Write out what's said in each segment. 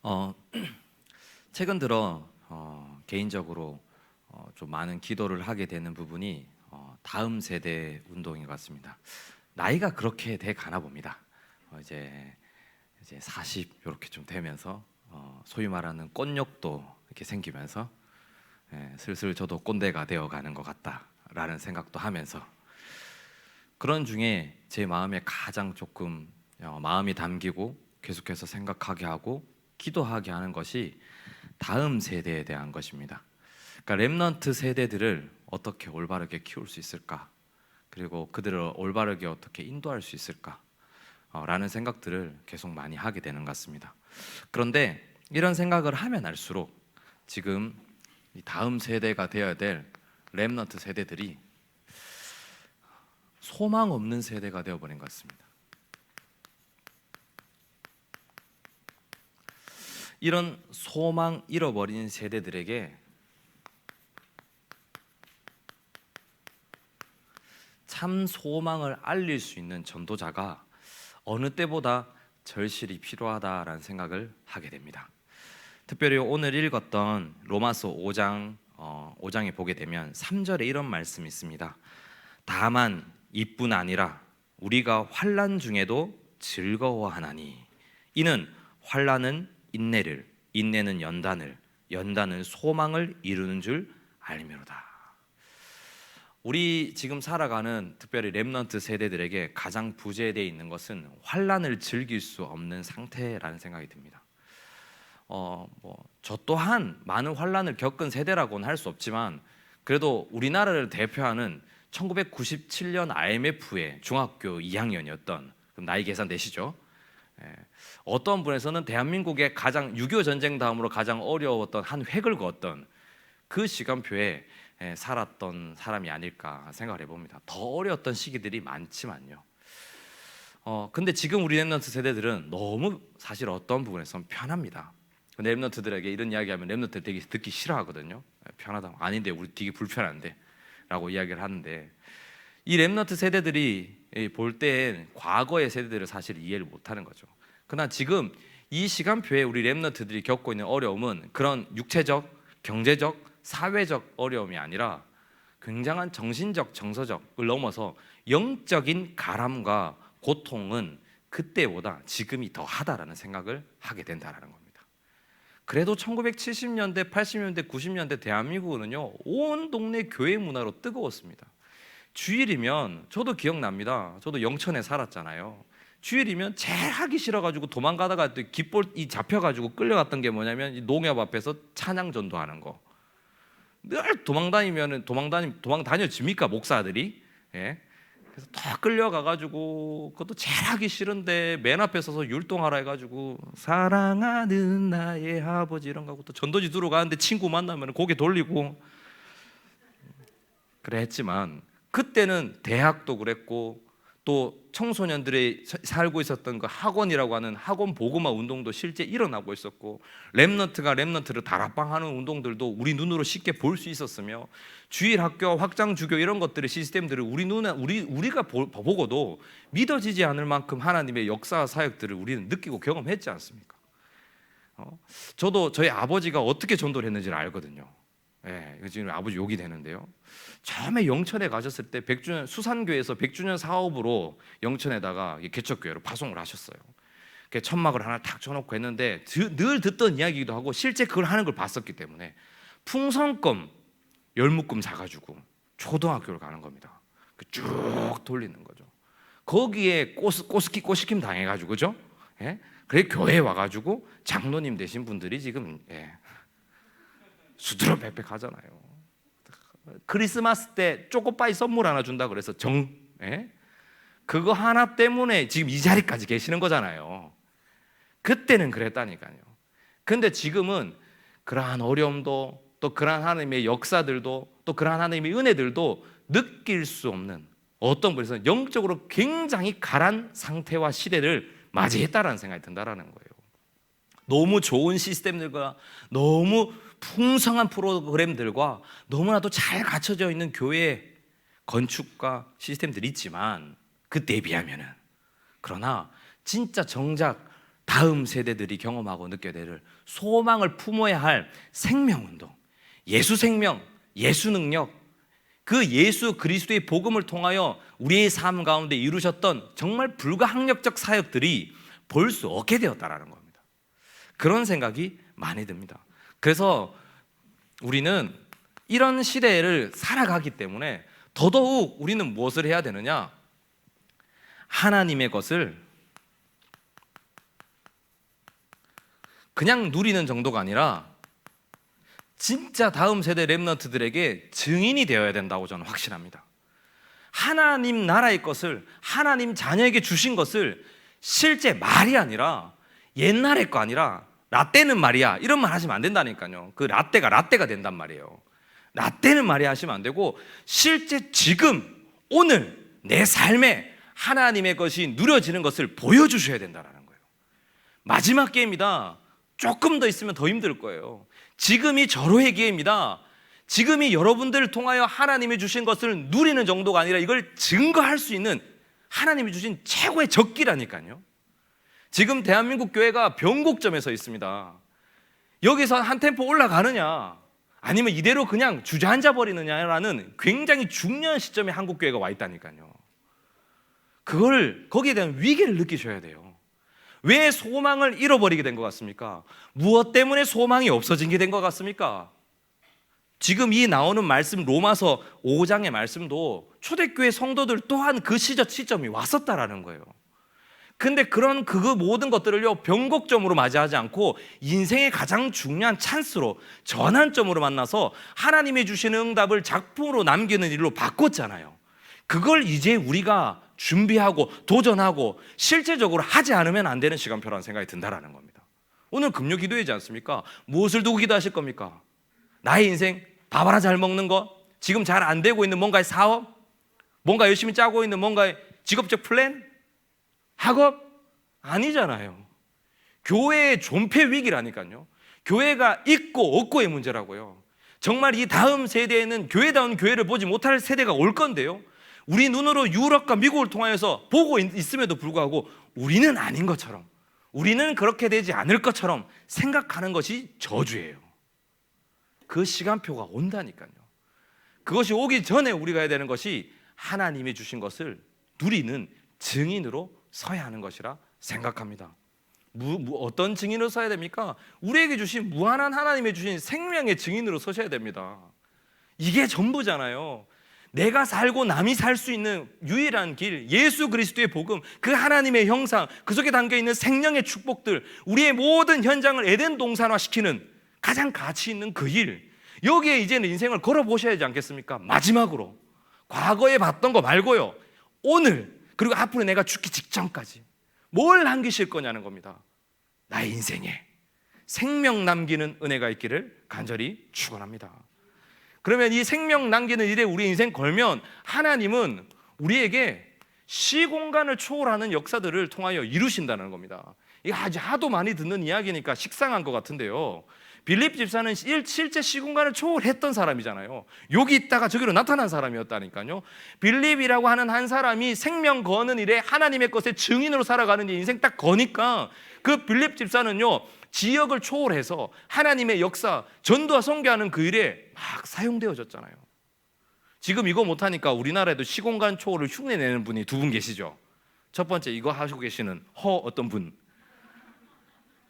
어, 최근 들어 개인적으로 좀 많은 기도를 하게 되는 부분이 다음 세대 운동인 것 같습니다. 나이가 그렇게 돼 가나 봅니다. 이제 40 이렇게 좀 되면서 소위 말하는 꼰욕도 이렇게 생기면서 슬슬 저도 꼰대가 되어 가는 것 같다라는 생각도 하면서 그런 중에 제 마음에 가장 조금 마음이 담기고 계속해서 생각하게 하고 기도하게 하는 것이 다음 세대에 대한 것입니다. 그러니까 렘넌트 세대들을 어떻게 올바르게 키울 수 있을까? 그리고 그들을 올바르게 어떻게 인도할 수 있을까? 라는 생각들을 계속 많이 하게 되는 것 같습니다. 그런데 이런 생각을 하면 할수록 지금 이 다음 세대가 되어야 될 렘넌트 세대들이 소망 없는 세대가 되어버린 것 같습니다. 이런 소망 잃어버린 세대들에게 참 소망을 알릴 수 있는 전도자가 어느 때보다 절실히 필요하다라는 생각을 하게 됩니다. 특별히 오늘 읽었던 로마서 5장에 보게 되면 3절에 이런 말씀이 있습니다. 다만 이뿐 아니라 우리가 환난 중에도 즐거워하나니 이는 환난은 인내를, 인내는 연단을, 연단은 소망을 이루는 줄 알미로다. 우리 지금 살아가는 특별히 렘넌트 세대들에게 가장 부재되어 있는 것은 환난을 즐길 수 없는 상태라는 생각이 듭니다. 저 또한 많은 환난을 겪은 세대라고는 할 수 없지만 그래도 우리나라를 대표하는 1997년 IMF의 중학교 2학년이었던, 그럼 나이 계산 되시죠? 어떤 분에서는 대한민국의 가장 6.25 전쟁 다음으로 가장 어려웠던 한 획을 그었던 그 시간표에 살았던 사람이 아닐까 생각을 해봅니다. 더 어려웠던 시기들이 많지만요. 근데 지금 우리 렘넌트 세대들은 너무 사실 어떤 부분에서는 편합니다. 근데 렘넌트들에게 이런 이야기하면 렘넌트들 되게 듣기 싫어하거든요. 편하다, 아닌데 우리 되게 불편한데 라고 이야기를 하는데, 이 렘넌트 세대들이 볼 때 과거의 세대들을 사실 이해를 못하는 거죠. 그러나 지금 이 시간표에 우리 렘넌트들이 겪고 있는 어려움은 그런 육체적, 경제적, 사회적 어려움이 아니라 굉장한 정신적, 정서적을 넘어서 영적인 가람과 고통은 그때보다 지금이 더 하다라는 생각을 하게 된다라는 겁니다. 그래도 1970년대, 80년대, 90년대 대한민국은요, 온 동네 교회 문화로 뜨거웠습니다. 주일이면, 저도 기억납니다. 저도 영천에 살았잖아요. 주일이면 제일 하기 싫어가지고 도망가다가 또 깃볼이 잡혀가지고 끌려갔던 게 뭐냐면 이 농협 앞에서 찬양 전도하는 거. 늘 도망 다녀집니까 목사들이? 예? 그래서 다 끌려가가지고 그것도 제일 하기 싫은데 맨 앞에 서서 율동하라 해가지고 사랑하는 나의 아버지 이런 거하고 또 전도지 들어가는데 친구 만나면 고개 돌리고 그래 했지만, 그때는 대학도 그랬고 또 청소년들이 살고 있었던 그 학원이라고 하는 학원 보그마 운동도 실제 일어나고 있었고, 렘넌트가 렘넌트를 다락방하는 운동들도 우리 눈으로 쉽게 볼 수 있었으며, 주일 학교, 확장 주교 이런 것들의 시스템들을 우리가 보고도 믿어지지 않을 만큼 하나님의 역사 사역들을 우리는 느끼고 경험했지 않습니까? 저도 저희 아버지가 어떻게 전도를 했는지를 알거든요. 지금 아버지 욕이 되는데요. 처음에 영천에 가셨을 때 수산교회에서 100주년 사업으로 영천에다가 개척교회로 파송을 하셨어요. 천막을 하나 탁 쳐놓고 했는데 늘 듣던 이야기기도 하고 실제 그걸 하는 걸 봤었기 때문에 풍선껌 10묶음 사가지고 초등학교를 가는 겁니다. 쭉 돌리는 거죠. 거기에 꼬시킴 당해가지고, 그죠? 그래 교회에 와가지고 장로님 되신 분들이 지금 수두룩 빽빽하잖아요. 크리스마스 때 초코파이 선물 하나 준다 그래서 그거 하나 때문에 지금 이 자리까지 계시는 거잖아요. 그때는 그랬다니까요. 근데 지금은 그러한 어려움도 또 그러한 하나님의 역사들도 또 그러한 하나님의 은혜들도 느낄 수 없는, 어떤 분에서는 영적으로 굉장히 가란 상태와 시대를 맞이했다라는 생각이 든다라는 거예요. 너무 좋은 시스템들과 너무 풍성한 프로그램들과 너무나도 잘 갖춰져 있는 교회 건축과 시스템들이 있지만 그 대비하면은, 그러나 진짜 정작 다음 세대들이 경험하고 느껴야 될 소망을 품어야 할 생명운동, 예수 생명, 예수 능력, 그 예수 그리스도의 복음을 통하여 우리의 삶 가운데 이루셨던 정말 불가항력적 사역들이 볼 수 없게 되었다라는 겁니다. 그런 생각이 많이 듭니다. 그래서 우리는 이런 시대를 살아가기 때문에 더더욱 우리는 무엇을 해야 되느냐? 하나님의 것을 그냥 누리는 정도가 아니라 진짜 다음 세대 렘넌트들에게 증인이 되어야 된다고 저는 확신합니다. 하나님 나라의 것을, 하나님 자녀에게 주신 것을 실제 말이 아니라 옛날의 거 아니라 라떼는 말이야 이런 말 하시면 안 된다니까요. 그 라떼가 된단 말이에요. 라떼는 말이야 하시면 안 되고 실제 지금 오늘 내 삶에 하나님의 것이 누려지는 것을 보여주셔야 된다는 거예요. 마지막 기회입니다. 조금 더 있으면 더 힘들 거예요. 지금이 절호의 기회입니다. 지금이 여러분들을 통하여 하나님이 주신 것을 누리는 정도가 아니라 이걸 증거할 수 있는 하나님이 주신 최고의 적기라니까요. 지금 대한민국 교회가 변곡점에 서 있습니다. 여기서 한 템포 올라가느냐 아니면 이대로 그냥 주저앉아 버리느냐라는 굉장히 중요한 시점에 한국 교회가 와 있다니까요. 거기에 대한 위기를 느끼셔야 돼요. 왜 소망을 잃어버리게 된 것 같습니까? 무엇 때문에 소망이 없어진 게 된 것 같습니까? 지금 이 나오는 말씀 로마서 5장의 말씀도 초대교회 성도들 또한 그 시점이 왔었다라는 거예요. 근데 그 모든 것들을요 변곡점으로 맞이하지 않고 인생의 가장 중요한 찬스로 전환점으로 만나서 하나님이 주시는 응답을 작품으로 남기는 일로 바꿨잖아요. 그걸 이제 우리가 준비하고 도전하고 실제적으로 하지 않으면 안 되는 시간표라는 생각이 든다라는 겁니다. 오늘 금요 기도회지 않습니까? 무엇을 두고 기도하실 겁니까? 나의 인생, 밥 하나 잘 먹는 거, 지금 잘 안 되고 있는 뭔가의 사업, 뭔가 열심히 짜고 있는 뭔가의 직업적 플랜, 학업? 아니잖아요. 교회의 존폐 위기라니까요. 교회가 있고 없고의 문제라고요. 정말 이 다음 세대에는 교회다운 교회를 보지 못할 세대가 올 건데요, 우리 눈으로 유럽과 미국을 통하여서 보고 있음에도 불구하고 우리는 아닌 것처럼, 우리는 그렇게 되지 않을 것처럼 생각하는 것이 저주예요. 그 시간표가 온다니까요. 그것이 오기 전에 우리가 해야 되는 것이 하나님이 주신 것을 누리는 증인으로 서야 하는 것이라 생각합니다. 어떤 증인으로 서야 됩니까? 우리에게 주신 무한한 하나님의 주신 생명의 증인으로 서셔야 됩니다. 이게 전부잖아요. 내가 살고 남이 살 수 있는 유일한 길, 예수 그리스도의 복음, 그 하나님의 형상, 그 속에 담겨있는 생명의 축복들, 우리의 모든 현장을 에덴 동산화시키는 가장 가치 있는 그 일, 여기에 이제는 인생을 걸어보셔야 하지 않겠습니까? 마지막으로 과거에 봤던 거 말고요, 오늘 그리고 앞으로 내가 죽기 직전까지 뭘 남기실 거냐는 겁니다. 나의 인생에 생명 남기는 은혜가 있기를 간절히 축원합니다. 그러면 이 생명 남기는 일에 우리 인생 걸면 하나님은 우리에게 시공간을 초월하는 역사들을 통하여 이루신다는 겁니다. 이게 아주 하도 많이 듣는 이야기니까 식상한 것 같은데요, 빌립 집사는 실제 시공간을 초월했던 사람이잖아요. 여기 있다가 저기로 나타난 사람이었다니까요. 빌립이라고 하는 한 사람이 생명 거는 일에 하나님의 것의 증인으로 살아가는 인생 딱 거니까 그 빌립 집사는요 지역을 초월해서 하나님의 역사, 전도와 선교하는 그 일에 막 사용되어졌잖아요. 지금 이거 못하니까 우리나라에도 시공간 초월을 흉내내는 분이 두 분 계시죠. 첫 번째 이거 하시고 계시는 어떤 분,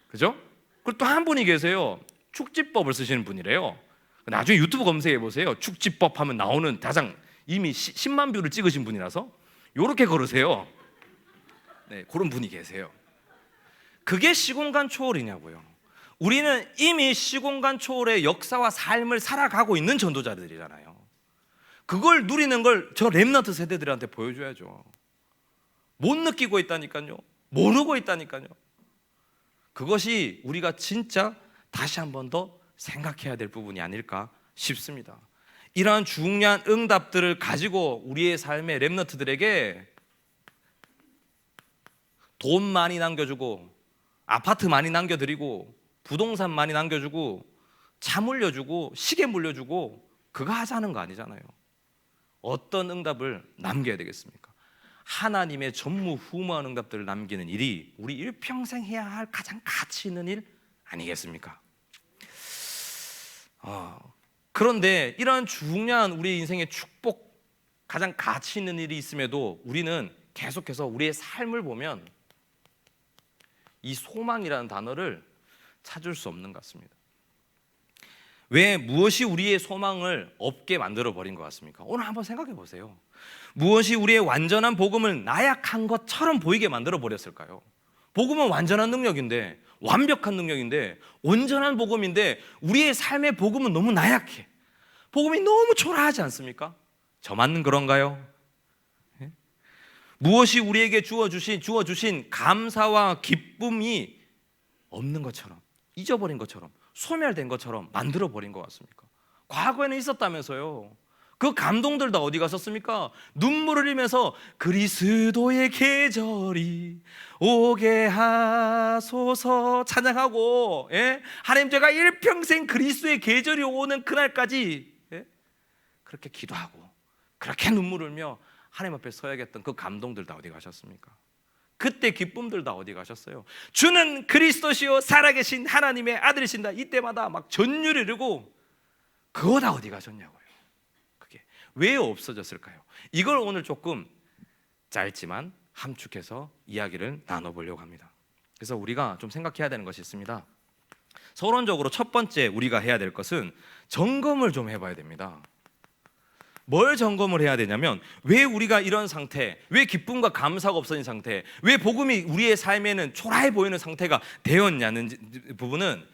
그죠? 그리고 또 한 분이 계세요. 축지법을 쓰시는 분이래요. 나중에 유튜브 검색해 보세요. 축지법 하면 나오는 가장 이미 10만 뷰를 찍으신 분이라서 요렇게 걸으세요. 네, 그런 분이 계세요. 그게 시공간 초월이냐고요. 우리는 이미 시공간 초월의 역사와 삶을 살아가고 있는 전도자들이잖아요. 그걸 누리는 걸 저 렘넌트 세대들한테 보여줘야죠. 못 느끼고 있다니까요. 모르고 있다니까요. 그것이 우리가 진짜 다시 한 번 더 생각해야 될 부분이 아닐까 싶습니다. 이러한 중요한 응답들을 가지고 우리의 삶의 렘넌트들에게 돈 많이 남겨주고 아파트 많이 남겨드리고 부동산 많이 남겨주고 차 물려주고 시계 물려주고 그거 하자는 거 아니잖아요. 어떤 응답을 남겨야 되겠습니까? 하나님의 전무후무한 응답들을 남기는 일이 우리 일평생 해야 할 가장 가치 있는 일 아니겠습니까? 그런데 이러한 중요한 우리 인생의 축복, 가장 가치 있는 일이 있음에도 우리는 계속해서 우리의 삶을 보면 이 소망이라는 단어를 찾을 수 없는 것 같습니다. 왜 무엇이 우리의 소망을 없게 만들어 버린 것 같습니까? 오늘 한번 생각해 보세요. 무엇이 우리의 완전한 복음을 나약한 것처럼 보이게 만들어 버렸을까요? 복음은 완전한 능력인데, 완벽한 능력인데, 온전한 복음인데 우리의 삶의 복음은 너무 나약해. 복음이 너무 초라하지 않습니까? 저만 그런가요? 무엇이 우리에게 주어주신 감사와 기쁨이 없는 것처럼, 잊어버린 것처럼, 소멸된 것처럼 만들어버린 것 같습니까? 과거에는 있었다면서요. 그 감동들 다 어디 갔었습니까? 눈물을 흘리면서 그리스도의 계절이 오게 하소서 찬양하고, 하나님 제가 일평생 그리스도의 계절이 오는 그날까지 그렇게 기도하고 그렇게 눈물을 흘며 하나님 앞에 서야겠던 그 감동들 다 어디 가셨습니까? 그때 기쁨들 다 어디 가셨어요? 주는 그리스도시요 살아계신 하나님의 아들이신다. 이때마다 막 전율을 이루고 그거 다 어디 가셨냐고요. 그게 왜 없어졌을까요? 이걸 오늘 조금 짧지만 함축해서 이야기를 나눠보려고 합니다. 그래서 우리가 좀 생각해야 되는 것이 있습니다. 서론적으로 첫 번째 우리가 해야 될 것은 점검을 좀 해봐야 됩니다. 뭘 점검을 해야 되냐면, 왜 우리가 이런 상태, 왜 기쁨과 감사가 없어진 상태, 왜 복음이 우리의 삶에는 초라해 보이는 상태가 되었냐는 부분은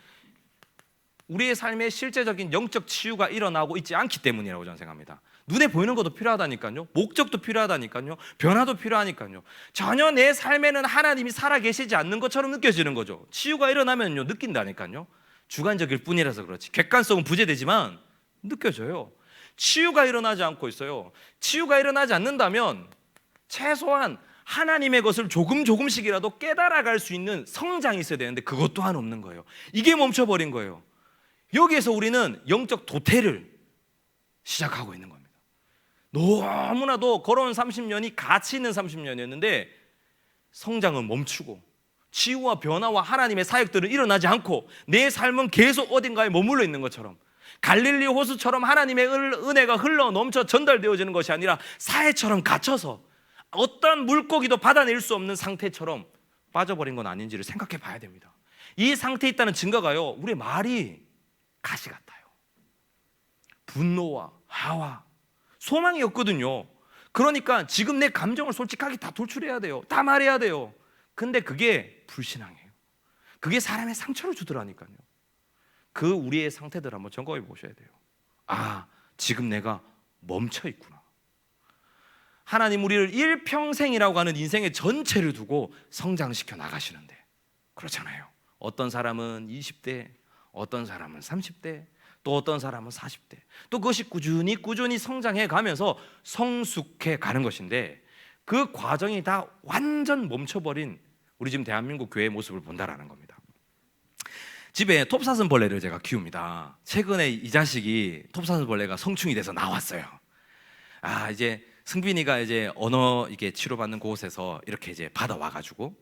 우리의 삶에 실제적인 영적 치유가 일어나고 있지 않기 때문이라고 저는 생각합니다. 눈에 보이는 것도 필요하다니까요. 목적도 필요하다니까요. 변화도 필요하니까요. 전혀 내 삶에는 하나님이 살아계시지 않는 것처럼 느껴지는 거죠. 치유가 일어나면요 느낀다니까요. 주관적일 뿐이라서 그렇지 객관성은 부재되지만 느껴져요. 치유가 일어나지 않고 있어요. 치유가 일어나지 않는다면 최소한 하나님의 것을 조금씩이라도 깨달아갈 수 있는 성장이 있어야 되는데 그것 또한 없는 거예요. 이게 멈춰버린 거예요. 여기에서 우리는 영적 도태를 시작하고 있는 겁니다. 너무나도 걸어온 30년이 가치 있는 30년이었는데 성장은 멈추고 치유와 변화와 하나님의 사역들은 일어나지 않고 내 삶은 계속 어딘가에 머물러 있는 것처럼, 갈릴리 호수처럼 하나님의 은혜가 흘러 넘쳐 전달되어지는 것이 아니라 사해처럼 갇혀서 어떤 물고기도 받아낼 수 없는 상태처럼 빠져버린 건 아닌지를 생각해 봐야 됩니다. 이 상태에 있다는 증거가요, 우리의 말이 가시 같아요. 분노와 화와 소망이 없거든요. 그러니까 지금 내 감정을 솔직하게 다 돌출해야 돼요. 다 말해야 돼요. 근데 그게 불신앙이에요. 그게 사람의 상처를 주더라니까요. 그 우리의 상태들 한번 점검해 보셔야 돼요. 아, 지금 내가 멈춰 있구나. 하나님 우리를 일평생이라고 하는 인생의 전체를 두고 성장시켜 나가시는데 그렇잖아요. 어떤 사람은 20대, 어떤 사람은 30대, 또 어떤 사람은 40대, 또 그것이 꾸준히 성장해 가면서 성숙해 가는 것인데 그 과정이 다 완전 멈춰버린 우리 지금 대한민국 교회의 모습을 본다라는 겁니다. 집에 톱사슴벌레를 제가 키웁니다. 최근에 이 자식이 톱사슴벌레가 성충이 돼서 나왔어요. 이제 승빈이가 이제 언어 이게 치료받는 곳에서 이렇게 이제 받아와가지고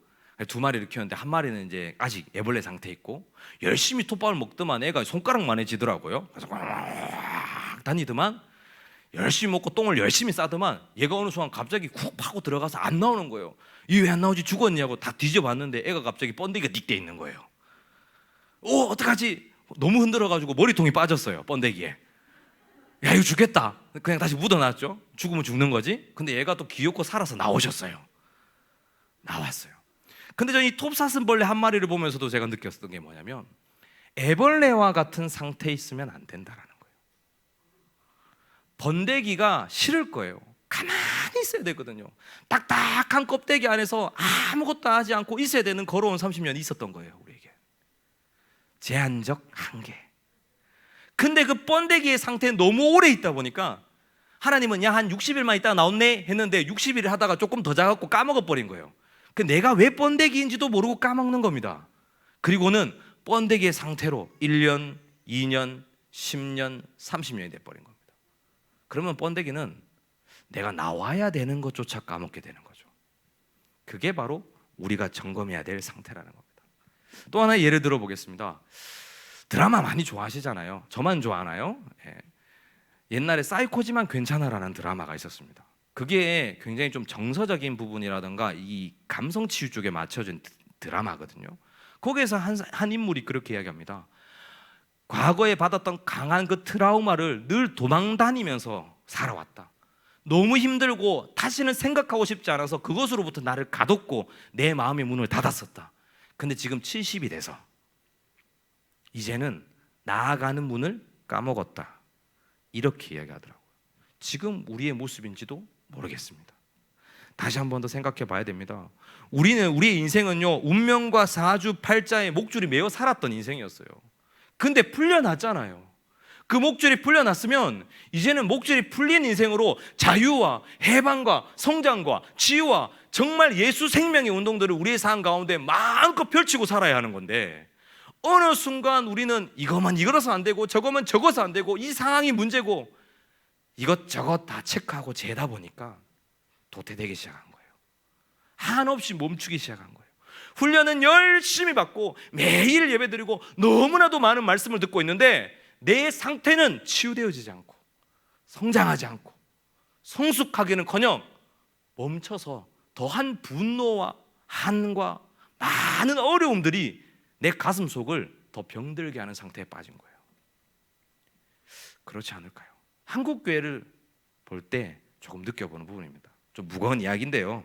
두 마리를 키웠는데 한 마리는 이제 아직 애벌레 상태 있고 열심히 톱밥을 먹더만 애가 손가락만해지더라고요. 그래서 꽉 다니더만 열심히 먹고 똥을 열심히 싸더만 얘가 어느 순간 갑자기 쿡 파고 들어가서 안 나오는 거예요. 이 왜 안 나오지? 죽었냐고 다 뒤져봤는데 애가 갑자기 번데기가 닉돼 있는 거예요. 어떡하지? 너무 흔들어가지고 머리통이 빠졌어요. 번데기에. 야, 이거 죽겠다. 그냥 다시 묻어놨죠. 죽으면 죽는 거지. 근데 얘가 또 귀엽고 살아서 나오셨어요. 나왔어요. 근데 저는 이 톱사슴벌레 한 마리를 보면서도 제가 느꼈던 게 뭐냐면 애벌레와 같은 상태에 있으면 안 된다라는 거예요. 번데기가 싫을 거예요. 가만히 있어야 되거든요. 딱딱한 껍데기 안에서 아무것도 하지 않고 있어야 되는 걸어온 30년이 있었던 거예요. 우리에게 제한적 한계. 근데 그 번데기의 상태에 너무 오래 있다 보니까 하나님은 야, 한 60일만 있다가 나왔네 했는데 60일을 하다가 조금 더 작았고 까먹어버린 거예요. 그 내가 왜 번데기인지도 모르고 까먹는 겁니다. 그리고는 번데기의 상태로 1년, 2년, 10년, 30년이 돼버린 겁니다. 그러면 번데기는 내가 나와야 되는 것조차 까먹게 되는 거죠. 그게 바로 우리가 점검해야 될 상태라는 겁니다. 또 하나 예를 들어 보겠습니다. 드라마 많이 좋아하시잖아요. 저만 좋아하나요? 예. 옛날에 사이코지만 괜찮아라는 드라마가 있었습니다. 그게 굉장히 좀 정서적인 부분이라든가 이 감성 치유 쪽에 맞춰진 드라마거든요. 거기에서 한 인물이 그렇게 이야기합니다. 과거에 받았던 강한 그 트라우마를 늘 도망다니면서 살아왔다. 너무 힘들고 다시는 생각하고 싶지 않아서 그것으로부터 나를 가뒀고 내 마음의 문을 닫았었다. 근데 지금 70이 돼서 이제는 나아가는 문을 까먹었다. 이렇게 이야기하더라고요. 지금 우리의 모습인지도 모르겠습니다. 다시 한 번 더 생각해 봐야 됩니다. 우리의 인생은요, 운명과 사주팔자의 목줄이 매어 살았던 인생이었어요. 근데 풀려났잖아요. 그 목줄이 풀려났으면 이제는 목줄이 풀린 인생으로 자유와 해방과 성장과 치유와 정말 예수 생명의 운동들을 우리의 삶 가운데 마음껏 펼치고 살아야 하는 건데, 어느 순간 우리는 이거만 이거라서 안 되고 저거만 저거서 안 되고 이 상황이 문제고 이것저것 다 체크하고 재다 보니까 도태되기 시작한 거예요. 한없이 멈추기 시작한 거예요. 훈련은 열심히 받고 매일 예배드리고 너무나도 많은 말씀을 듣고 있는데 내 상태는 치유되어지지 않고 성장하지 않고 성숙하기는커녕 멈춰서 더한 분노와 한과 많은 어려움들이 내 가슴 속을 더 병들게 하는 상태에 빠진 거예요. 그렇지 않을까요? 한국 교회를 볼 때 조금 느껴보는 부분입니다. 좀 무거운 이야기인데요.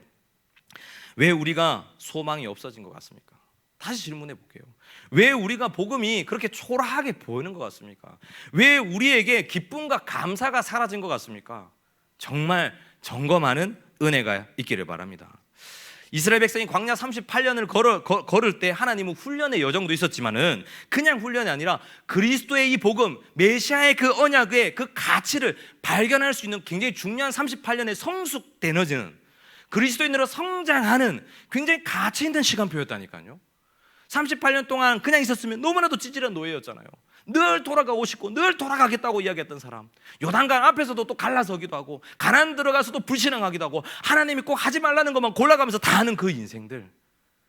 왜 우리가 소망이 없어진 것 같습니까? 다시 질문해 볼게요. 왜 우리가 복음이 그렇게 초라하게 보이는 것 같습니까? 왜 우리에게 기쁨과 감사가 사라진 것 같습니까? 정말 점검하는 은혜가 있기를 바랍니다. 이스라엘 백성이 광야 38년을 걸을 때 하나님은 훈련의 여정도 있었지만은 그냥 훈련이 아니라 그리스도의 이 복음, 메시아의 그 언약의 그 가치를 발견할 수 있는 굉장히 중요한 38년의 성숙 에너지는 그리스도인으로 성장하는 굉장히 가치 있는 시간표였다니까요. 38년 동안 그냥 있었으면 너무나도 찌질한 노예였잖아요. 늘 돌아가고 싶고 늘 돌아가겠다고 이야기했던 사람, 요단강 앞에서도 또 갈라서기도 하고 가나안 들어가서도 불신앙하기도 하고 하나님이 꼭 하지 말라는 것만 골라가면서 다 하는 그 인생들,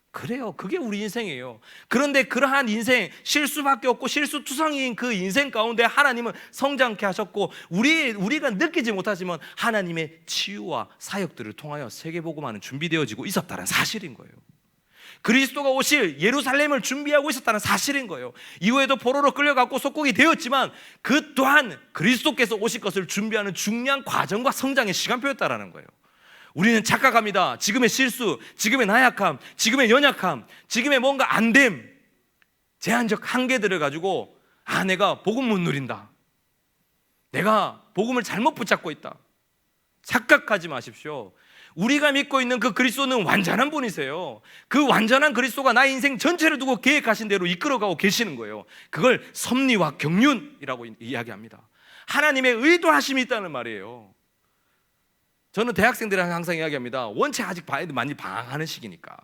그래요. 그게 우리 인생이에요. 그런데 그러한 인생, 실수밖에 없고 실수투성이인 그 인생 가운데 하나님은 성장케 하셨고 우리가 느끼지 못하지만 하나님의 치유와 사역들을 통하여 세계복음화는 준비되어지고 있었다는 사실인 거예요. 그리스도가 오실 예루살렘을 준비하고 있었다는 사실인 거예요. 이후에도 포로로 끌려가고 속국이 되었지만 그 또한 그리스도께서 오실 것을 준비하는 중요한 과정과 성장의 시간표였다라는 거예요. 우리는 착각합니다. 지금의 실수, 지금의 나약함, 지금의 연약함, 지금의 뭔가 안됨, 제한적 한계들을 가지고 내가 복음 못 누린다, 내가 복음을 잘못 붙잡고 있다, 착각하지 마십시오. 우리가 믿고 있는 그 그리스도는 완전한 분이세요. 그 완전한 그리스도가 나의 인생 전체를 두고 계획하신 대로 이끌어가고 계시는 거예요. 그걸 섭리와 경륜이라고 이야기합니다. 하나님의 의도하심이 있다는 말이에요. 저는 대학생들이랑 항상 이야기합니다. 원체 아직 많이 방황하는 시기니까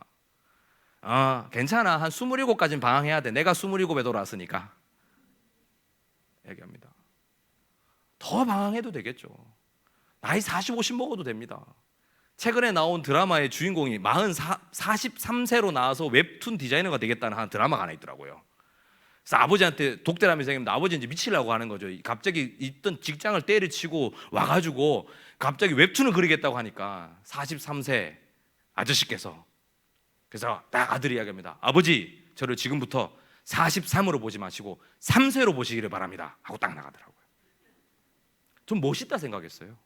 괜찮아, 한 27까지는 방황해야 돼. 내가 27에 돌아왔으니까 얘기합니다. 더 방황해도 되겠죠. 나이 40, 50 먹어도 됩니다. 최근에 나온 드라마의 주인공이 43세로 나와서 웹툰 디자이너가 되겠다는 한 드라마가 하나 있더라고요. 그래서 아버지한테 독대라면서 얘기합니다. 아버지 이제 미치려고 하는 거죠. 갑자기 있던 직장을 때려치고 와가지고 갑자기 웹툰을 그리겠다고 하니까 43세 아저씨께서, 그래서 딱 아들이 이야기합니다. 아버지, 저를 지금부터 43으로 보지 마시고 3세로 보시기를 바랍니다 하고 딱 나가더라고요. 좀 멋있다 생각했어요.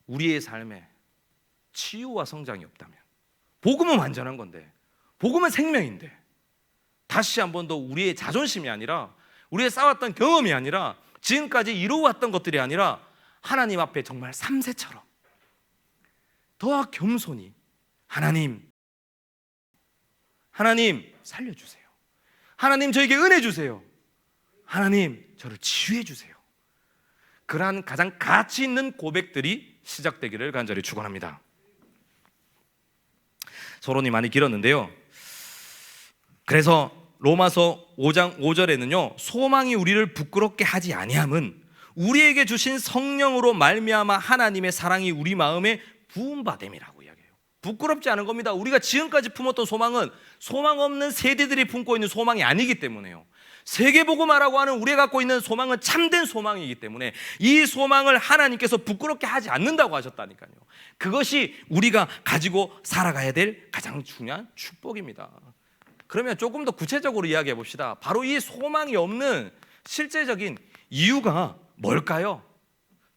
우리의 삶에 치유와 성장이 없다면, 복음은 완전한 건데, 복음은 생명인데, 다시 한 번 더 우리의 자존심이 아니라 우리의 쌓았던 경험이 아니라 지금까지 이루어왔던 것들이 아니라 하나님 앞에 정말 3세처럼 더 겸손히 하나님 살려주세요, 하나님 저에게 은혜 주세요, 하나님 저를 치유해 주세요, 그러한 가장 가치 있는 고백들이 시작되기를 간절히 축원합니다. 서론이 많이 길었는데요. 그래서 로마서 5장 5절에는요, 소망이 우리를 부끄럽게 하지 아니함은 우리에게 주신 성령으로 말미암아 하나님의 사랑이 우리 마음에 부은 바 됨이라고 이야기해요. 부끄럽지 않은 겁니다. 우리가 지금까지 품었던 소망은 소망 없는 세대들이 품고 있는 소망이 아니기 때문에요. 세계복음화라고 하는 우리가 갖고 있는 소망은 참된 소망이기 때문에 이 소망을 하나님께서 부끄럽게 하지 않는다고 하셨다니까요. 그것이 우리가 가지고 살아가야 될 가장 중요한 축복입니다. 그러면 조금 더 구체적으로 이야기해 봅시다. 바로 이 소망이 없는 실제적인 이유가 뭘까요?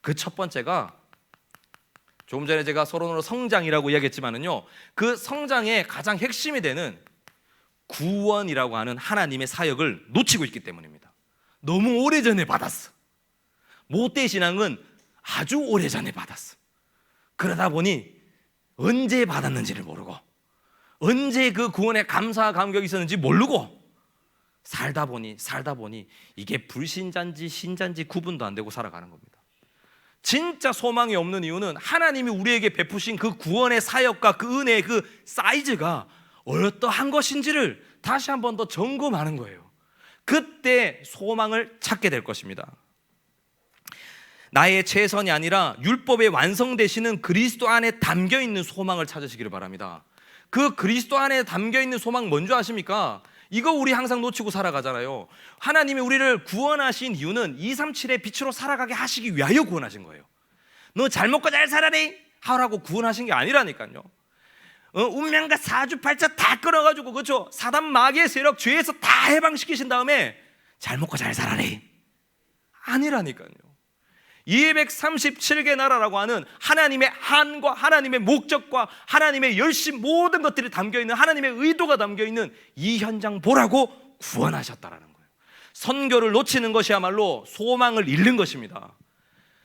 그 첫 번째가 조금 전에 제가 서론으로 성장이라고 이야기했지만은요, 그 성장의 가장 핵심이 되는 구원이라고 하는 하나님의 사역을 놓치고 있기 때문입니다. 너무 오래전에 받았어. 모태 신앙은 아주 오래전에 받았어. 그러다 보니 언제 받았는지를 모르고 언제 그 구원에 감사와 감격이 있었는지 모르고 살다 보니 이게 불신자인지 신자인지 구분도 안 되고 살아가는 겁니다. 진짜 소망이 없는 이유는 하나님이 우리에게 베푸신 그 구원의 사역과 그 은혜의 그 사이즈가 어떠한 것인지를 다시 한 번 더 점검하는 거예요. 그때 소망을 찾게 될 것입니다. 나의 최선이 아니라 율법에 완성되시는 그리스도 안에 담겨있는 소망을 찾으시기를 바랍니다. 그 그리스도 안에 담겨있는 소망 뭔지 아십니까? 이거 우리 항상 놓치고 살아가잖아요. 하나님이 우리를 구원하신 이유는 237의 빛으로 살아가게 하시기 위하여 구원하신 거예요. 너 잘 먹고 잘 살아래 하라고 구원하신 게 아니라니까요. 운명과 사주팔자 다 끊어가지고, 그렇죠? 사단 마귀의 세력 죄에서 다 해방시키신 다음에 잘 먹고 잘 살아래 아니라니까요. 237개 나라라고 하는 하나님의 한과 하나님의 목적과 하나님의 열심, 모든 것들이 담겨있는 하나님의 의도가 담겨있는 이 현장 보라고 구원하셨다라는 거예요. 선교를 놓치는 것이야말로 소망을 잃는 것입니다.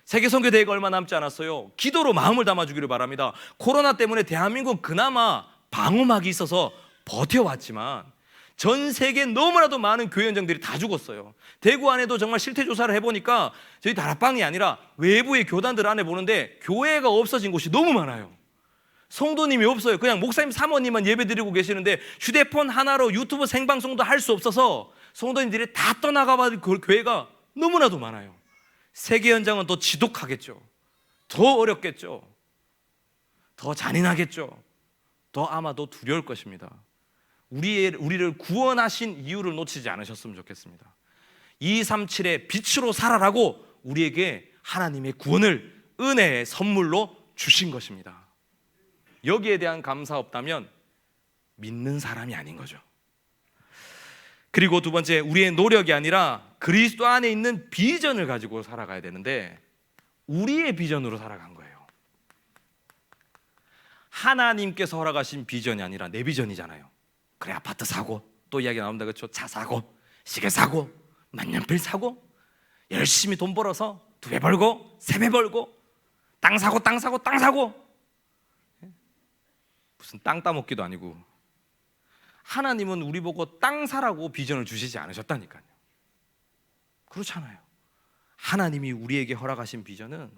세계선교대회가 얼마 남지 않았어요. 기도로 마음을 담아주기를 바랍니다. 코로나 때문에 대한민국은 그나마 방어막이 있어서 버텨왔지만 전 세계 너무나도 많은 교회 현장들이 다 죽었어요. 대구 안에도 정말 실태 조사를 해보니까 저희 다락방이 아니라 외부의 교단들 안에 보는데 교회가 없어진 곳이 너무 많아요. 성도님이 없어요. 그냥 목사님 사모님만 예배 드리고 계시는데 휴대폰 하나로 유튜브 생방송도 할 수 없어서 성도님들이 다 떠나가버린 교회가 너무나도 많아요. 세계 현장은 더 지독하겠죠. 더 어렵겠죠. 더 잔인하겠죠. 더 아마도 두려울 것입니다. 우리를 구원하신 이유를 놓치지 않으셨으면 좋겠습니다. 237의 빛으로 살아라고 우리에게 하나님의 구원을 은혜의 선물로 주신 것입니다. 여기에 대한 감사 없다면 믿는 사람이 아닌 거죠. 그리고 두 번째, 우리의 노력이 아니라 그리스도 안에 있는 비전을 가지고 살아가야 되는데 우리의 비전으로 살아간 거예요. 하나님께서 허락하신 비전이 아니라 내 비전이잖아요. 그래, 아파트 사고, 또 이야기 나옵니다. 그렇죠? 차 사고, 시계 사고, 만년필 사고, 열심히 돈 벌어서 2배 벌고 3배 벌고, 땅 사고 무슨 땅 따먹기도 아니고. 하나님은 우리 보고 땅 사라고 비전을 주시지 않으셨다니까요. 그렇잖아요. 하나님이 우리에게 허락하신 비전은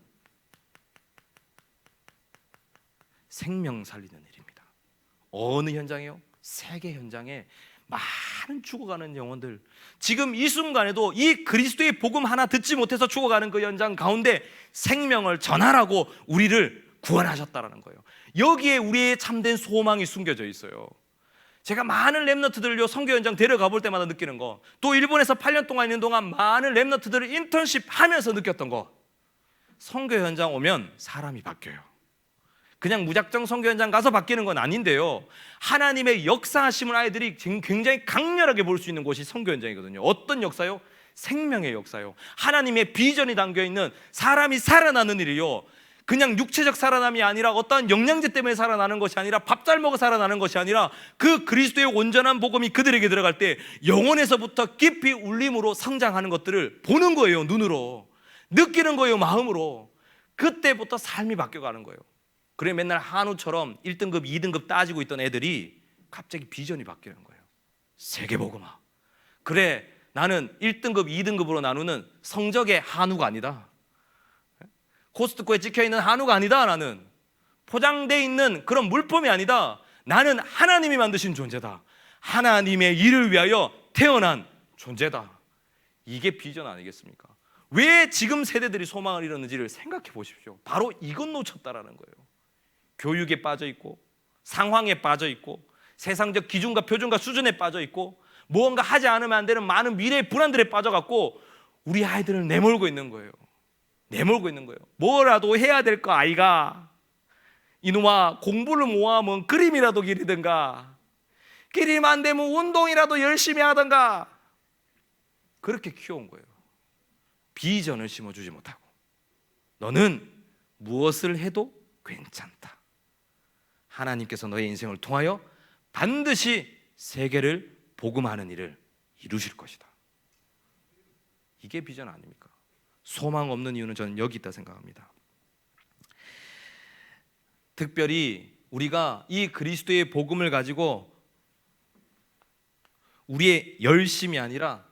생명 살리는 일입니다. 어느 현장에요? 세계 현장에 많은 죽어가는 영혼들, 지금 이 순간에도 이 그리스도의 복음 하나 듣지 못해서 죽어가는 그 현장 가운데 생명을 전하라고 우리를 구원하셨다라는 거예요. 여기에 우리의 참된 소망이 숨겨져 있어요. 제가 많은 렘너트들을요, 선교 현장 데려가 볼 때마다 느끼는 거, 또 일본에서 8년 동안 있는 동안 많은 렘너트들을 인턴십 하면서 느꼈던 거, 선교 현장 오면 사람이 바뀌어요. 그냥 무작정 선교 현장 가서 바뀌는 건 아닌데요, 하나님의 역사하심을 아이들이 굉장히 강렬하게 볼 수 있는 곳이 선교 현장이거든요. 어떤 역사요? 생명의 역사요. 하나님의 비전이 담겨있는 사람이 살아나는 일이요, 그냥 육체적 살아남이 아니라 어떠한 영양제 때문에 살아나는 것이 아니라 밥 잘 먹어 살아나는 것이 아니라 그 그리스도의 온전한 복음이 그들에게 들어갈 때 영혼에서부터 깊이 울림으로 성장하는 것들을 보는 거예요. 눈으로 느끼는 거예요. 마음으로. 그때부터 삶이 바뀌어가는 거예요. 그래, 맨날 한우처럼 1등급 2등급 따지고 있던 애들이 갑자기 비전이 바뀌는 거예요. 세계복음화. 그래, 나는 1등급 2등급으로 나누는 성적의 한우가 아니다. 코스트코에 찍혀있는 한우가 아니다. 나는 포장되어 있는 그런 물품이 아니다. 나는 하나님이 만드신 존재다. 하나님의 일을 위하여 태어난 존재다. 이게 비전 아니겠습니까? 왜 지금 세대들이 소망을 잃었는지를 생각해 보십시오. 바로 이것 놓쳤다라는 거예요. 교육에 빠져 있고 상황에 빠져 있고 세상적 기준과 표준과 수준에 빠져 있고 무언가 하지 않으면 안 되는 많은 미래의 불안들에 빠져갖고 우리 아이들을 내몰고 있는 거예요. 내몰고 있는 거예요. 뭐라도 해야 될 거 아이가. 이놈아, 공부를 모아면 그림이라도 그리든가, 그림 안 되면 운동이라도 열심히 하든가. 그렇게 키워온 거예요. 비전을 심어주지 못하고 너는 무엇을 해도 괜찮다. 하나님께서 너의 인생을 통하여 반드시 세계를 복음하는 일을 이루실 것이다. 이게 비전 아닙니까? 소망 없는 이유는 저는 여기 있다 생각합니다. 특별히 우리가 이 그리스도의 복음을 가지고 우리의 열심이 아니라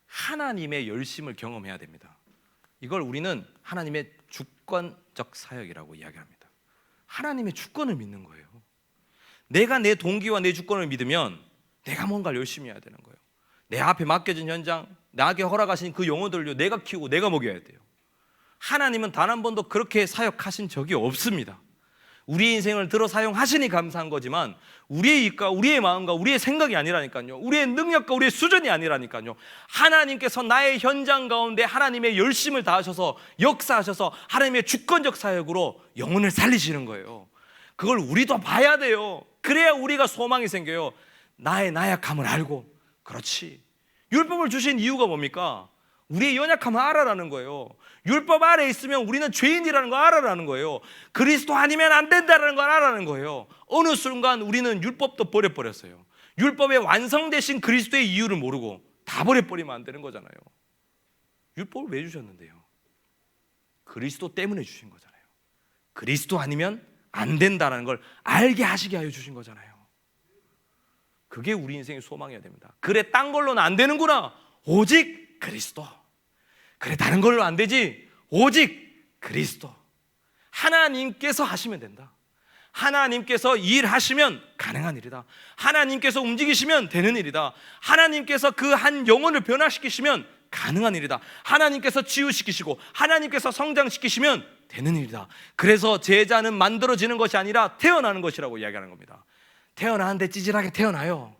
하나님의 열심을 경험해야 됩니다. 이걸 우리는 하나님의 주권적 사역이라고 이야기합니다. 하나님의 주권을 믿는 거예요. 내가 내 동기와 내 주권을 믿으면 내가 뭔가를 열심히 해야 되는 거예요. 내 앞에 맡겨진 현장, 나에게 허락하신 그 영혼들을 내가 키우고 내가 먹여야 돼요. 하나님은 단 한 번도 그렇게 사역하신 적이 없습니다. 우리의 인생을 들어 사용하시니 감사한 거지만 우리의 입과 우리의 마음과 우리의 생각이 아니라니까요. 우리의 능력과 우리의 수준이 아니라니까요. 하나님께서 나의 현장 가운데 하나님의 열심을 다하셔서 역사하셔서 하나님의 주권적 사역으로 영혼을 살리시는 거예요. 그걸 우리도 봐야 돼요. 그래야 우리가 소망이 생겨요. 나의 나약함을 알고. 그렇지. 율법을 주신 이유가 뭡니까? 우리의 연약함을 알아라는 거예요. 율법 아래 있으면 우리는 죄인이라는 걸 알아라는 거예요. 그리스도 아니면 안 된다는 걸 알아라는 거예요. 어느 순간 우리는 율법도 버려버렸어요. 율법의 완성되신 그리스도의 이유를 모르고 다 버려버리면 안 되는 거잖아요. 율법을 왜 주셨는데요? 그리스도 때문에 주신 거잖아요. 그리스도 아니면 안 된다는 걸 알게 하시게 하여 주신 거잖아요. 그게 우리 인생의 소망이어야 됩니다. 그래, 딴 걸로는 안 되는구나. 오직 그리스도. 그래, 다른 걸로 안 되지. 오직 그리스도. 하나님께서 하시면 된다. 하나님께서 일하시면 가능한 일이다. 하나님께서 움직이시면 되는 일이다. 하나님께서 그 한 영혼을 변화시키시면 가능한 일이다. 하나님께서 치유시키시고 하나님께서 성장시키시면 되는 일이다. 그래서 제자는 만들어지는 것이 아니라 태어나는 것이라고 이야기하는 겁니다. 태어나는데 찌질하게 태어나요.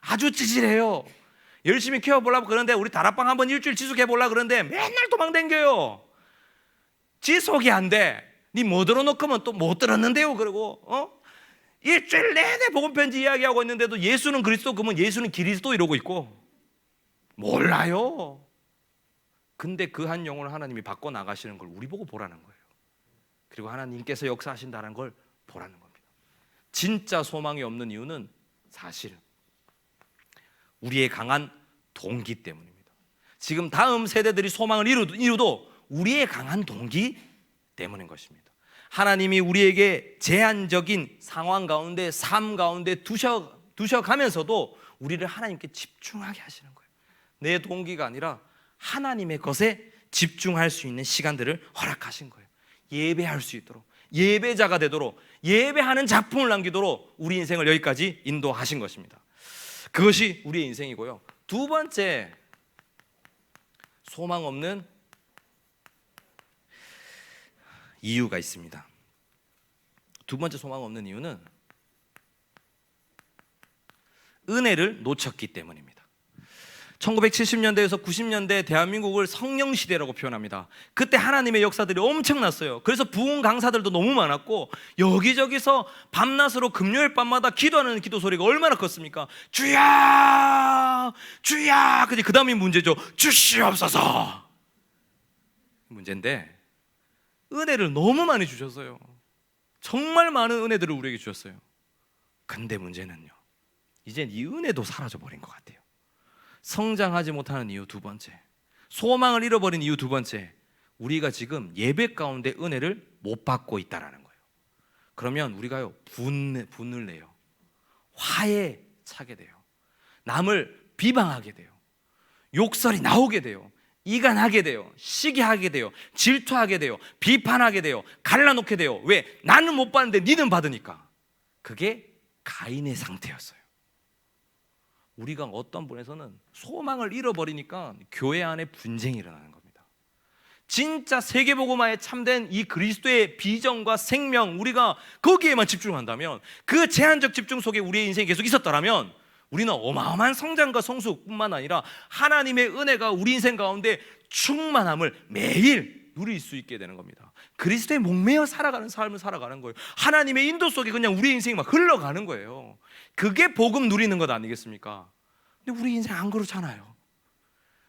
아주 찌질해요. 열심히 키워보려고 그러는데, 우리 다락방 한번 일주일 지속해보려고 그러는데 맨날 도망댕겨요. 지속이 안 돼. 니 뭐 들어놓고면 또 못 들었는데요. 그러고 일주일 내내 복음편지 이야기하고 있는데도 예수는 그리스도, 그러면 예수는 기리스도 이러고 있고 몰라요. 근데 그 한 영혼을 하나님이 바꿔나가시는 걸 우리 보고 보라는 거예요. 그리고 하나님께서 역사하신다는 걸 보라는 겁니다. 진짜 소망이 없는 이유는 사실 우리의 강한 동기 때문입니다. 지금 다음 세대들이 소망을 이루도 우리의 강한 동기 때문인 것입니다. 하나님이 우리에게 제한적인 상황 가운데, 삶 가운데 두셔가면서도 우리를 하나님께 집중하게 하시는 거예요. 내 동기가 아니라 하나님의 것에 집중할 수 있는 시간들을 허락하신 거예요. 예배할 수 있도록, 예배자가 되도록, 예배하는 작품을 남기도록 우리 인생을 여기까지 인도하신 것입니다. 그것이 우리의 인생이고요. 두 번째, 소망 없는 이유가 있습니다. 두 번째 소망 없는 이유는 은혜를 놓쳤기 때문입니다. 1970년대에서 90년대 대한민국을 성령시대라고 표현합니다. 그때 하나님의 역사들이 엄청났어요. 그래서 부흥 강사들도 너무 많았고 여기저기서 밤낮으로 금요일 밤마다 기도하는 기도 소리가 얼마나 컸습니까? 주야 주야. 그 다음이 문제죠. 주시옵소서. 문제인데 은혜를 너무 많이 주셨어요. 정말 많은 은혜들을 우리에게 주셨어요. 근데 문제는요, 이젠 이 은혜도 사라져버린 것 같아요. 성장하지 못하는 이유 두 번째, 소망을 잃어버린 이유 두 번째, 우리가 지금 예배 가운데 은혜를 못 받고 있다는 거예요. 그러면 우리가요 분을 내요. 화에 차게 돼요. 남을 비방하게 돼요. 욕설이 나오게 돼요. 이간하게 돼요. 시기하게 돼요. 질투하게 돼요. 비판하게 돼요. 갈라놓게 돼요. 왜? 나는 못 받는데 니는 받으니까. 그게 가인의 상태였어요. 우리가 어떤 분에서는 소망을 잃어버리니까 교회 안에 분쟁이 일어나는 겁니다. 진짜 세계복음화에 참된 이 그리스도의 비전과 생명, 우리가 거기에만 집중한다면, 그 제한적 집중 속에 우리의 인생이 계속 있었더라면 우리는 어마어마한 성장과 성숙뿐만 아니라 하나님의 은혜가 우리 인생 가운데 충만함을 매일 누릴 수 있게 되는 겁니다. 그리스도에 목매어 살아가는 삶을 살아가는 거예요. 하나님의 인도 속에 그냥 우리 인생이 막 흘러가는 거예요. 그게 복음 누리는 것 아니겠습니까? 근데 우리 인생 안 그렇잖아요.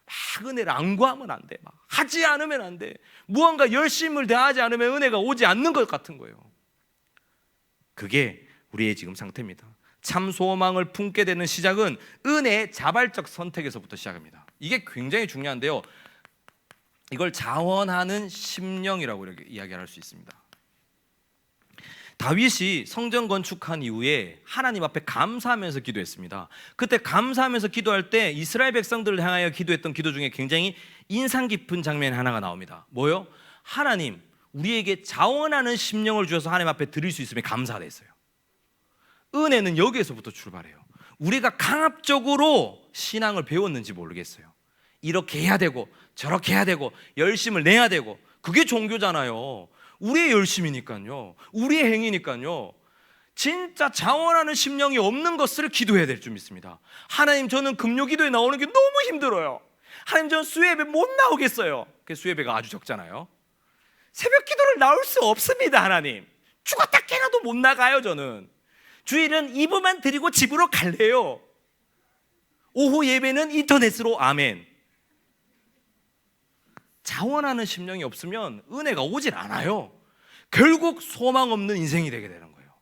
막 은혜를 안 구하면 안 돼. 막 하지 않으면 안 돼. 무언가 열심을 다하지 않으면 은혜가 오지 않는 것 같은 거예요. 그게 우리의 지금 상태입니다. 참 소망을 품게 되는 시작은 은혜의 자발적 선택에서부터 시작합니다. 이게 굉장히 중요한데요, 이걸 자원하는 심령이라고 이렇게 이야기할 수 있습니다. 다윗이 성전 건축한 이후에 하나님 앞에 감사하면서 기도했습니다. 그때 감사하면서 기도할 때 이스라엘 백성들을 향하여 기도했던 기도 중에 굉장히 인상 깊은 장면 하나가 나옵니다. 뭐요? 하나님, 우리에게 자원하는 심령을 주셔서 하나님 앞에 드릴 수 있으면 감사하다 했어요. 은혜는 여기에서부터 출발해요. 우리가 강압적으로 신앙을 배웠는지 모르겠어요. 이렇게 해야 되고 저렇게 해야 되고 열심을 내야 되고, 그게 종교잖아요. 우리의 열심이니까요, 우리의 행위니까요. 진짜 자원하는 심령이 없는 것을 기도해야 될 줄 믿습니다. 하나님, 저는 금요 기도에 나오는 게 너무 힘들어요. 하나님, 저는 수요예배 못 나오겠어요. 그 수요예배가 아주 적잖아요. 새벽 기도를 나올 수 없습니다. 하나님, 죽었다 깨나도 못 나가요. 저는 주일은 2부만 드리고 집으로 갈래요. 오후 예배는 인터넷으로. 아멘. 자원하는 심령이 없으면 은혜가 오질 않아요. 결국 소망 없는 인생이 되게 되는 거예요.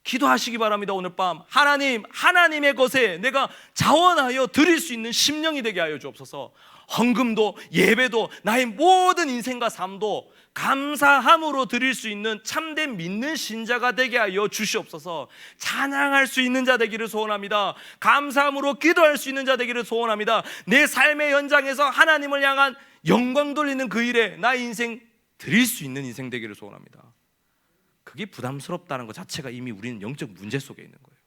기도하시기 바랍니다. 오늘 밤, 하나님, 하나님의 것에 내가 자원하여 드릴 수 있는 심령이 되게 하여 주옵소서. 헌금도 예배도 나의 모든 인생과 삶도 감사함으로 드릴 수 있는 참된 믿는 신자가 되게 하여 주시옵소서. 찬양할 수 있는 자 되기를 소원합니다. 감사함으로 기도할 수 있는 자 되기를 소원합니다. 내 삶의 현장에서 하나님을 향한 영광 돌리는 그 일에 나의 인생 드릴 수 있는 인생 되기를 소원합니다. 그게 부담스럽다는 것 자체가 이미 우리는 영적 문제 속에 있는 거예요.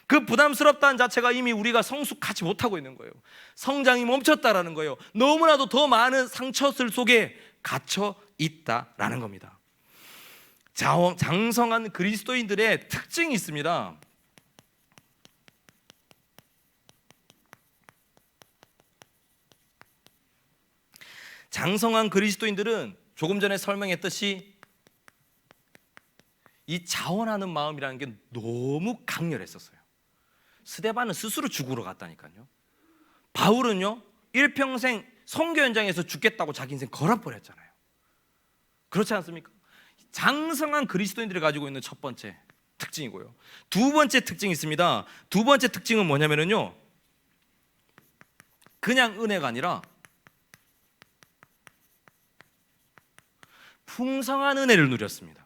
그 부담스럽다는 자체가 이미 우리가 성숙하지 못하고 있는 거예요. 성장이 멈췄다라는 거예요. 너무나도 더 많은 상처들 속에 갇혀 있다라는 겁니다. 장성한 그리스도인들의 특징이 있습니다. 장성한 그리스도인들은 조금 전에 설명했듯이 이 자원하는 마음이라는 게 너무 강렬했었어요. 스데반은 스스로 죽으러 갔다니까요. 바울은요, 일평생 선교 현장에서 죽겠다고 자기 인생 걸어버렸잖아요. 그렇지 않습니까? 장성한 그리스도인들이 가지고 있는 첫 번째 특징이고요. 두 번째 특징이 있습니다. 두 번째 특징은 뭐냐면요, 그냥 은혜가 아니라 풍성한 은혜를 누렸습니다.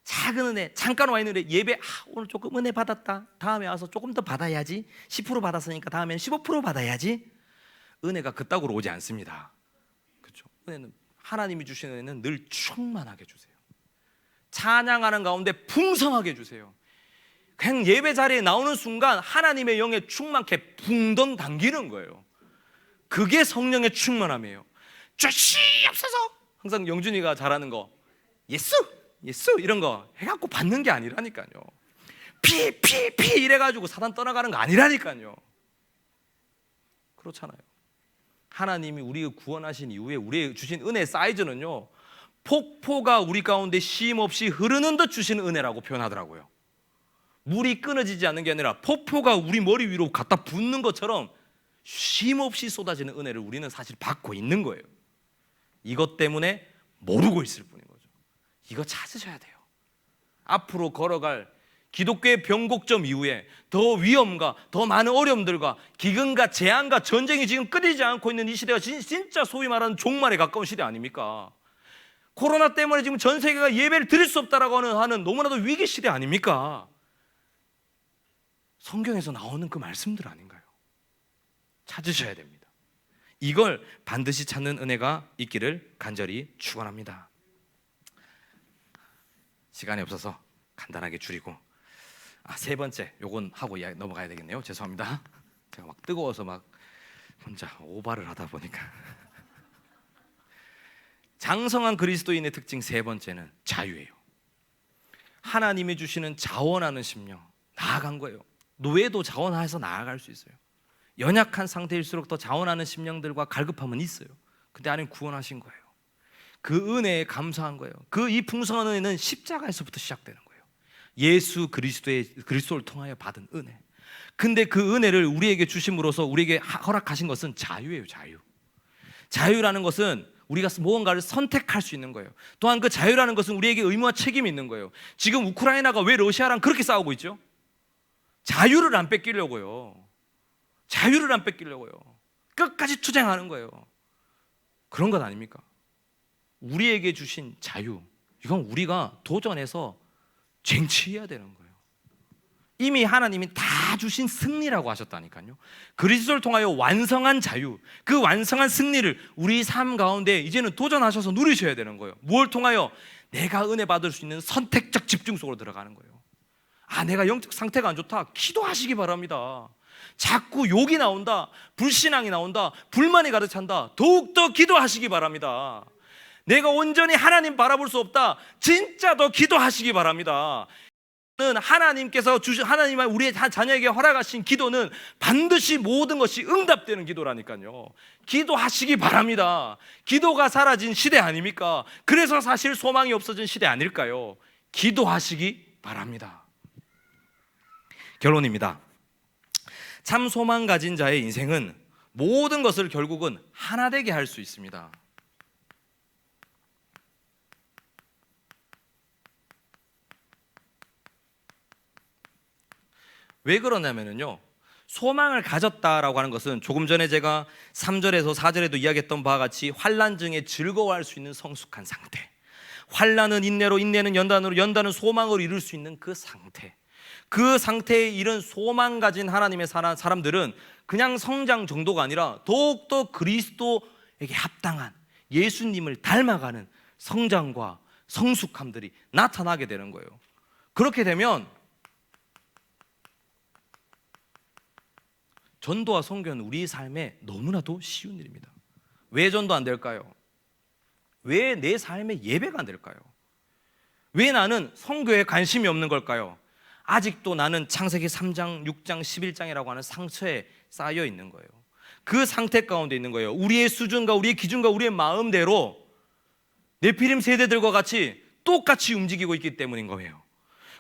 작은 은혜, 잠깐 와 있는 은혜, 예배, 오늘 조금 은혜 받았다, 다음에 와서 조금 더 받아야지, 10% 받았으니까 다음에는 15% 받아야지. 은혜가 그따구로 오지 않습니다. 그렇죠? 은혜는, 하나님이 주시는 은혜는 늘 충만하게 주세요. 찬양하는 가운데 풍성하게 주세요. 그냥 예배 자리에 나오는 순간 하나님의 영에 충만케 붕덩 당기는 거예요. 그게 성령의 충만함이에요. 주시옵소서. 항상 영준이가 잘하는 거, 예수 예수 이런 거 해갖고 받는 게 아니라니까요. 피 이래가지고 사단 떠나가는 거 아니라니까요. 그렇잖아요. 하나님이 우리를 구원하신 이후에 우리에게 주신 은혜의 사이즈는요, 폭포가 우리 가운데 쉼없이 흐르는 듯 주시는 은혜라고 표현하더라고요. 물이 끊어지지 않는 게 아니라 폭포가 우리 머리 위로 갖다 붓는 것처럼 쉼없이 쏟아지는 은혜를 우리는 사실 받고 있는 거예요. 이것 때문에 모르고 있을 뿐인 거죠. 이거 찾으셔야 돼요. 앞으로 걸어갈 기독교의 변곡점 이후에 더 위험과 더 많은 어려움들과 기근과 재앙과 전쟁이 지금 끊이지 않고 있는 이 시대가 진짜 소위 말하는 종말에 가까운 시대 아닙니까? 코로나 때문에 지금 전 세계가 예배를 드릴 수 없다라고 하는 너무나도 위기 시대 아닙니까? 성경에서 나오는 그 말씀들 아닌가요? 찾으셔야 됩니다. 이걸 반드시 찾는 은혜가 있기를 간절히 축원합니다. 시간이 없어서 간단하게 줄이고, 세 번째 요건 하고 넘어가야 되겠네요. 죄송합니다. 제가 막 뜨거워서 막 혼자 오바를 하다 보니까 장성한 그리스도인의 특징 세 번째는 자유예요. 하나님이 주시는 자원하는 심령, 나아간 거예요. 노예도 자원해서 나아갈 수 있어요. 연약한 상태일수록 더 자원하는 심령들과 갈급함은 있어요. 근데 하나님 구원하신 거예요. 그 은혜에 감사한 거예요. 이 풍성한 은혜는 십자가에서부터 시작되는 거예요. 예수 그리스도를 통하여 받은 은혜. 근데 그 은혜를 우리에게 주심으로써 우리에게 허락하신 것은 자유예요. 자유라는 것은 우리가 무언가를 선택할 수 있는 거예요. 또한 그 자유라는 것은 우리에게 의무와 책임이 있는 거예요. 지금 우크라이나가 왜 러시아랑 그렇게 싸우고 있죠? 자유를 안 뺏기려고요. 끝까지 투쟁하는 거예요. 그런 것 아닙니까? 우리에게 주신 자유, 이건 우리가 도전해서 쟁취해야 되는 거예요. 이미 하나님이 다 주신 승리라고 하셨다니까요. 그리스도를 통하여 완성한 자유, 그 완성한 승리를 우리 삶 가운데 이제는 도전하셔서 누리셔야 되는 거예요. 무엇을 통하여? 내가 은혜 받을 수 있는 선택적 집중 속으로 들어가는 거예요. 내가 영적 상태가 안 좋다, 기도하시기 바랍니다. 자꾸 욕이 나온다, 불신앙이 나온다, 불만이 가득 찬다, 더욱더 기도하시기 바랍니다. 내가 온전히 하나님 바라볼 수 없다, 진짜 더 기도하시기 바랍니다. 하나님께서 하나님 우리의 자녀에게 허락하신 기도는 반드시 모든 것이 응답되는 기도라니까요. 기도하시기 바랍니다. 기도가 사라진 시대 아닙니까? 그래서 사실 소망이 없어진 시대 아닐까요? 기도하시기 바랍니다. 결론입니다. 참 소망 가진 자의 인생은 모든 것을 결국은 하나 되게 할 수 있습니다. 왜 그러냐면요, 소망을 가졌다라고 하는 것은 조금 전에 제가 3절에서 4절에도 이야기했던 바와 같이 환난 중에 즐거워할 수 있는 성숙한 상태, 환난은 인내로, 인내는 연단으로, 연단은 소망으로 이룰 수 있는 그 상태, 그 상태에 이른 소망 가진 하나님의 사람들은 그냥 성장 정도가 아니라 더욱더 그리스도에게 합당한 예수님을 닮아가는 성장과 성숙함들이 나타나게 되는 거예요. 그렇게 되면 전도와 선교는 우리 삶에 너무나도 쉬운 일입니다. 왜 전도 안 될까요? 왜 내 삶에 예배가 안 될까요? 왜 나는 선교에 관심이 없는 걸까요? 아직도 나는 창세기 3장, 6장, 11장이라고 하는 상처에 쌓여 있는 거예요. 그 상태 가운데 있는 거예요. 우리의 수준과 우리의 기준과 우리의 마음대로 네피림 세대들과 같이 똑같이 움직이고 있기 때문인 거예요.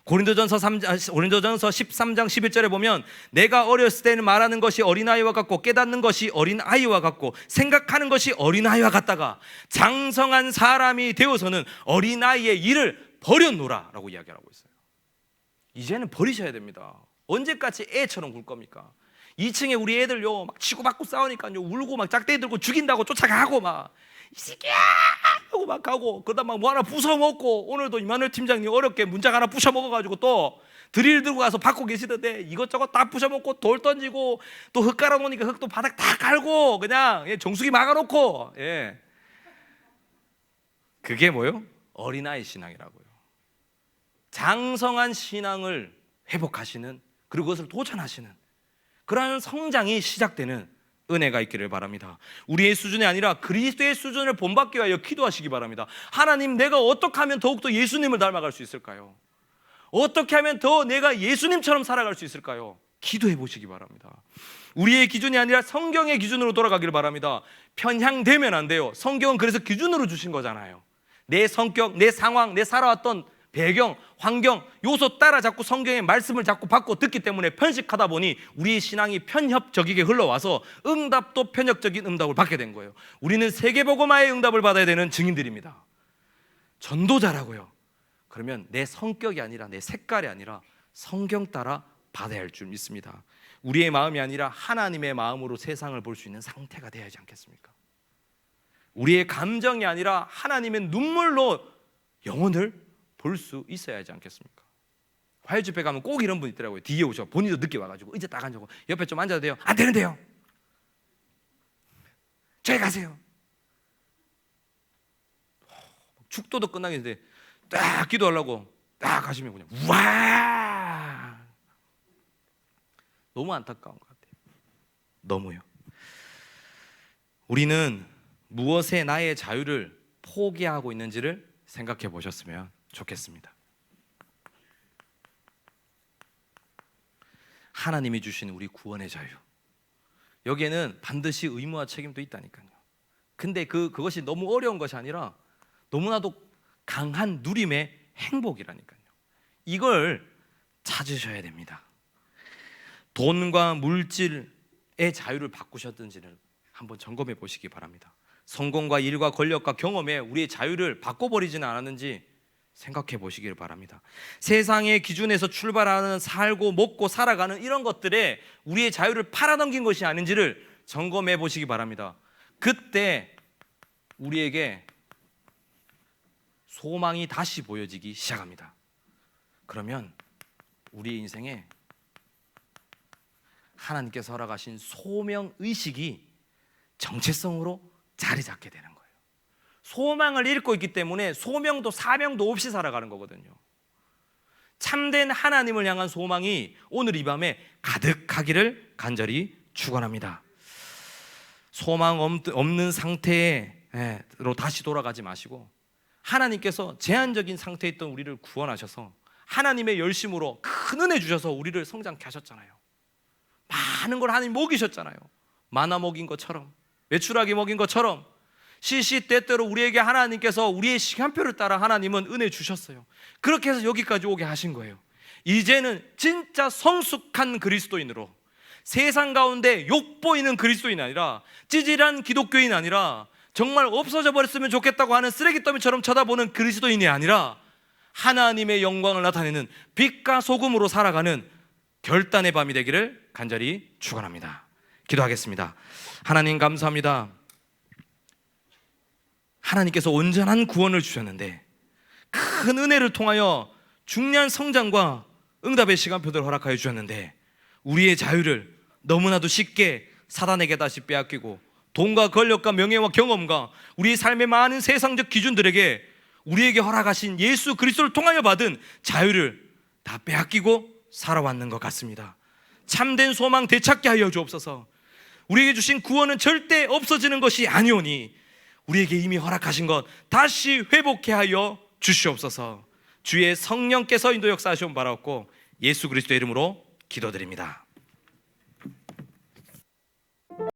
고린도전서 13장 11절에 보면 내가 어렸을 때는 말하는 것이 어린아이와 같고 깨닫는 것이 어린아이와 같고 생각하는 것이 어린아이와 같다가 장성한 사람이 되어서는 어린아이의 일을 버렸노라 라고 이야기하고 있어요. 이제는 버리셔야 됩니다. 언제까지 애처럼 굴 겁니까? 2층에 우리 애들요 막 치고받고 싸우니까요 울고 막 짝대기 들고 죽인다고 쫓아가고 막 이 새끼야 하고 막 가고 그러다 막 뭐 하나 부숴먹고, 오늘도 이만열 팀장님 어렵게 문장 하나 부셔먹어가지고 또 드릴 들고 가서 받고 계시던데 이것저것 다 부셔먹고 돌 던지고 또 흙 깔아놓으니까 흙도 바닥 다 깔고 그냥 정수기 막아놓고, 그게 뭐요? 어린아이 신앙이라고요. 장성한 신앙을 회복하시는, 그리고 그것을 도전하시는 그러한 성장이 시작되는 은혜가 있기를 바랍니다. 우리의 수준이 아니라 그리스도의 수준을 본받기 위하여 기도하시기 바랍니다. 하나님, 내가 어떻게 하면 더욱더 예수님을 닮아갈 수 있을까요? 어떻게 하면 더 내가 예수님처럼 살아갈 수 있을까요? 기도해 보시기 바랍니다. 우리의 기준이 아니라 성경의 기준으로 돌아가기를 바랍니다. 편향되면 안 돼요. 성경은 그래서 기준으로 주신 거잖아요. 내 성격, 내 상황, 내 살아왔던 배경, 환경, 요소 따라 자꾸 성경의 말씀을 자꾸 받고 듣기 때문에 편식하다 보니 우리의 신앙이 편협적이게 흘러와서 응답도 편협적인 응답을 받게 된 거예요. 우리는 세계복음화의 응답을 받아야 되는 증인들입니다. 전도자라고요. 그러면 내 성격이 아니라 내 색깔이 아니라 성경 따라 받아야 할 줄 믿습니다. 우리의 마음이 아니라 하나님의 마음으로 세상을 볼 수 있는 상태가 되어야 하지 않겠습니까? 우리의 감정이 아니라 하나님의 눈물로 영혼을 볼 수 있어야 하지 않겠습니까? 화요 집회 가면 꼭 이런 분 있더라고요. 뒤에 오셔. 본인도 늦게 와가지고 이제 딱 앉고 옆에 좀 앉아도 돼요? 안 되는데요. 저기 가세요. 축도도 끝나겠는데 딱 기도하려고 딱 가시면 그냥 우와, 너무 안타까운 것 같아요. 너무요. 우리는 무엇에 나의 자유를 포기하고 있는지를 생각해 보셨으면 좋겠습니다. 하나님이 주신 우리 구원의 자유, 여기에는 반드시 의무와 책임도 있다니까요. 근데 그것이 너무 어려운 것이 아니라 너무나도 강한 누림의 행복이라니까요. 이걸 찾으셔야 됩니다. 돈과 물질의 자유를 바꾸셨든지를 한번 점검해 보시기 바랍니다. 성공과 일과 권력과 경험에 우리의 자유를 바꿔버리지는 않았는지 생각해 보시기를 바랍니다. 세상의 기준에서 출발하는 살고 먹고 살아가는 이런 것들에 우리의 자유를 팔아넘긴 것이 아닌지를 점검해 보시기 바랍니다. 그때 우리에게 소망이 다시 보여지기 시작합니다. 그러면 우리의 인생에 하나님께서 허락하신 소명의식이 정체성으로 자리 잡게 되는 거예요. 소망을 잃고 있기 때문에 소명도 사명도 없이 살아가는 거거든요. 참된 하나님을 향한 소망이 오늘 이 밤에 가득하기를 간절히 축원합니다. 소망 없는 상태로 다시 돌아가지 마시고 하나님께서 제한적인 상태에 있던 우리를 구원하셔서 하나님의 열심으로 큰 은혜 주셔서 우리를 성장케 하셨잖아요. 많은 걸 하나님 먹이셨잖아요. 마나 먹인 것처럼, 메추라기 먹인 것처럼 시시때때로 우리에게 하나님께서 우리의 시간표를 따라 하나님은 은혜 주셨어요. 그렇게 해서 여기까지 오게 하신 거예요. 이제는 진짜 성숙한 그리스도인으로, 세상 가운데 욕보이는 그리스도인이 아니라, 찌질한 기독교인이 아니라, 정말 없어져 버렸으면 좋겠다고 하는 쓰레기더미처럼 쳐다보는 그리스도인이 아니라 하나님의 영광을 나타내는 빛과 소금으로 살아가는 결단의 밤이 되기를 간절히 축원합니다. 기도하겠습니다. 하나님 감사합니다. 하나님께서 온전한 구원을 주셨는데 큰 은혜를 통하여 중요한 성장과 응답의 시간표들을 허락하여 주셨는데 우리의 자유를 너무나도 쉽게 사단에게 다시 빼앗기고 돈과 권력과 명예와 경험과 우리의 삶의 많은 세상적 기준들에게 우리에게 허락하신 예수 그리스도를 통하여 받은 자유를 다 빼앗기고 살아왔는 것 같습니다. 참된 소망 되찾게 하여 주옵소서. 우리에게 주신 구원은 절대 없어지는 것이 아니오니 우리에게 이미 허락하신 것 다시 회복해 하여 주시옵소서. 주의 성령께서 인도 역사하시옵 바라옵고 예수 그리스도의 이름으로 기도드립니다.